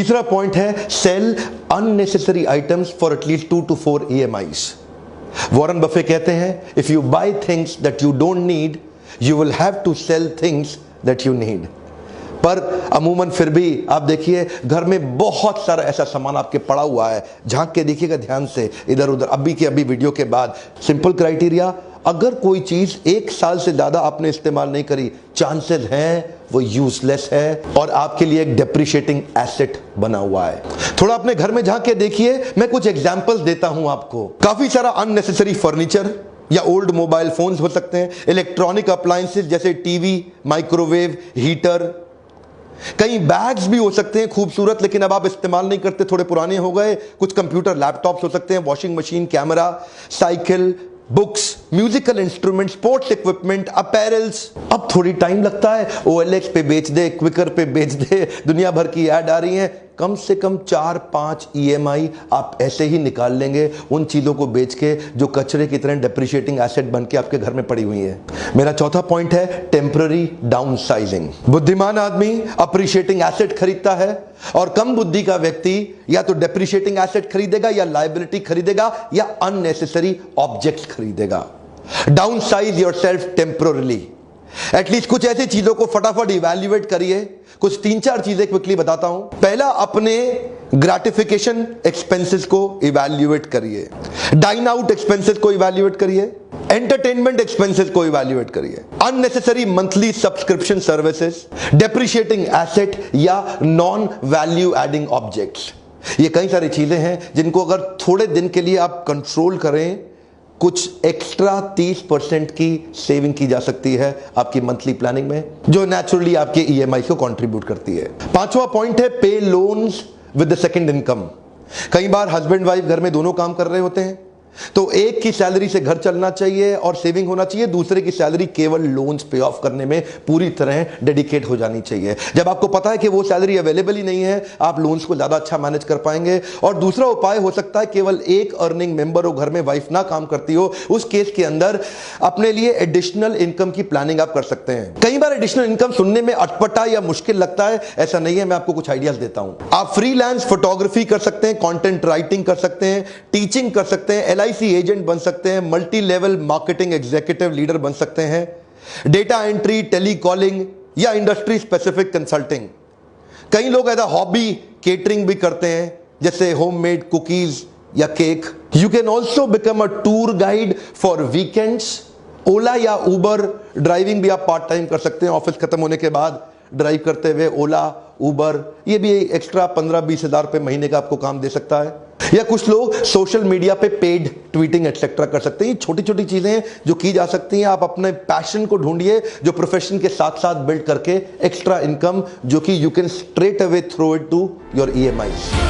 तीसरा पॉइंट है sell unnecessary items for at least 2 to 4 EMIs। Warren Buffett कहते हैं if you buy things that you don't need you will have to sell things that you need. पर अमूमन फिर भी आप देखिए घर में बहुत सारा ऐसा सामान आपके पड़ा हुआ है, झांक के देखिएगा ध्यान से इधर उधर। अभी के अभी वीडियो के बाद सिंपल क्राइटेरिया, अगर कोई चीज 1 साल से ज्यादा आपने इस्तेमाल नहीं करी, चांसेस हैं वो यूजलेस है और आपके लिए एक डेप्रिशिएटिंग एसेट बना हुआ है। थोड़ा अपने घर में झांक के देखिए, मैं कुछ एग्जांपल्स देता हूं आपको। काफी सारा अननेसेसरी फर्नीचर या ओल्ड मोबाइल फोन्स हो सकते हैं, इलेक्ट्रॉनिक अप्लायंसेस जैसे टीवी, माइक्रोवेव, हीटर, कई बैग्स भी हो सकते हैं खूबसूरत लेकिन अब आप इस्तेमाल नहीं करते, थोड़े पुराने हो गए। कुछ कंप्यूटर लैपटॉप्स हो सकते हैं, washing machine, camera, cycle, books, musical instrument, sports equipment, apparels. अब थोड़ी टाइम लगता है, OLX पे बेच दे, क्विकर पे बेच दे, दुनिया भर की ऐड आ रही है। कम से कम 4-5 EMI आप ऐसे ही निकाल लेंगे उन चीजों को बेच के जो कचरे की तरह डेप्रिशिएटिंग एसेट बन के आपके घर में पड़ी हुई है। मेरा चौथा पॉइंट है टेम्पररी डाउनसाइजिंग। बुद्धिमान आदमी अप्रिशिएटिंग एसेट खरीदता है और कम बुद्धि का व्यक्ति या तो डेप्रिशिएटिंग एसेट खरीदेगा या लायबिलिटी खरीदेगा या अननेसेसरी ऑब्जेक्ट्स खरीदेगा। डाउनसाइज योरसेल्फ टेम्पररीली। एटलीस्ट कुछ ऐसी चीजों को फटाफट इवैल्यूएट करिए। कुछ 3-4 चीजें क्विकली बताता हूं। पहला, अपने ग्रेटिफिकेशन एक्सपेंसेस को इवैल्यूएट करिए, डाइन आउट एक्सपेंसेस को इवैल्यूएट करिए, एंटरटेनमेंट एक्सपेंसेस को इवैल्यूएट करिए, unnecessary monthly subscription services, depreciating asset या नॉन वैल्यू एडिंग ऑब्जेक्ट्स। ये कई सारी चीजें हैं जिनको अगर थोड़े दिन के लिए आप कंट्रोल करें, कुछ एक्स्ट्रा 30% की सेविंग की जा सकती है आपकी मंथली प्लानिंग में, जो नेचुरली आपके EMI को कंट्रीब्यूट करती है। पांचवा पॉइंट है पे loans with the second income. कई बार हस्बैंड वाइफ घर में दोनों काम कर रहे होते हैं, तो एक की सैलरी से घर चलना चाहिए और सेविंग होना चाहिए, दूसरे की सैलरी केवल लोन्स पे ऑफ करने में पूरी तरह डेडिकेट हो जानी चाहिए। जब आपको पता है कि वो सैलरी अवेलेबल ही नहीं है, आप लोन्स को ज्यादा अच्छा मैनेज कर पाएंगे। और दूसरा उपाय हो सकता है केवल एक अर्निंग मेंबर हो घर में, वाइफ ना काम करती हो, उस केस के अंदर अपने लिए एडिशनल इनकम की प्लानिंग आप कर सकते हैं। कई बार एडिशनल इनकम सुनने में अटपटा या मुश्किल लगता है, ऐसा नहीं है। मैं आपको कुछ आइडियाज देता हूं। आप फ्रीलांस फोटोग्राफी कर सकते हैं, कंटेंट राइटिंग कर सकते हैं, टीचिंग कर सकते हैं, LIC एजेंट बन सकते हैं, multi level marketing executive leader बन सकते हैं, डेटा एंट्री, टेलीकॉलिंग या इंडस्ट्री स्पेसिफिक कंसल्टिंग। कई लोग एज अ हॉबी केटरिंग भी करते हैं, जैसे होममेड कुकीज या cake. You can also become a tour guide for weekends. Ola या उबर ड्राइविंग भी आप पार्ट टाइम कर सकते हैं, ऑफिस खत्म होने के बाद ड्राइव करते हुए। ओला, उबर, ये भी एक्स्ट्रा 15-20 हजार रुपए महीने का आपको काम दे सकता है। या कुछ लोग सोशल मीडिया पे पेड ट्वीटिंग एक्सेट्रा कर सकते हैं। छोटी छोटी चीजें जो की जा सकती हैं। आप अपने पैशन को ढूंढिए जो प्रोफेशन के साथ साथ बिल्ड करके एक्स्ट्रा इनकम जो कि you can straight away throw it to your EMIs।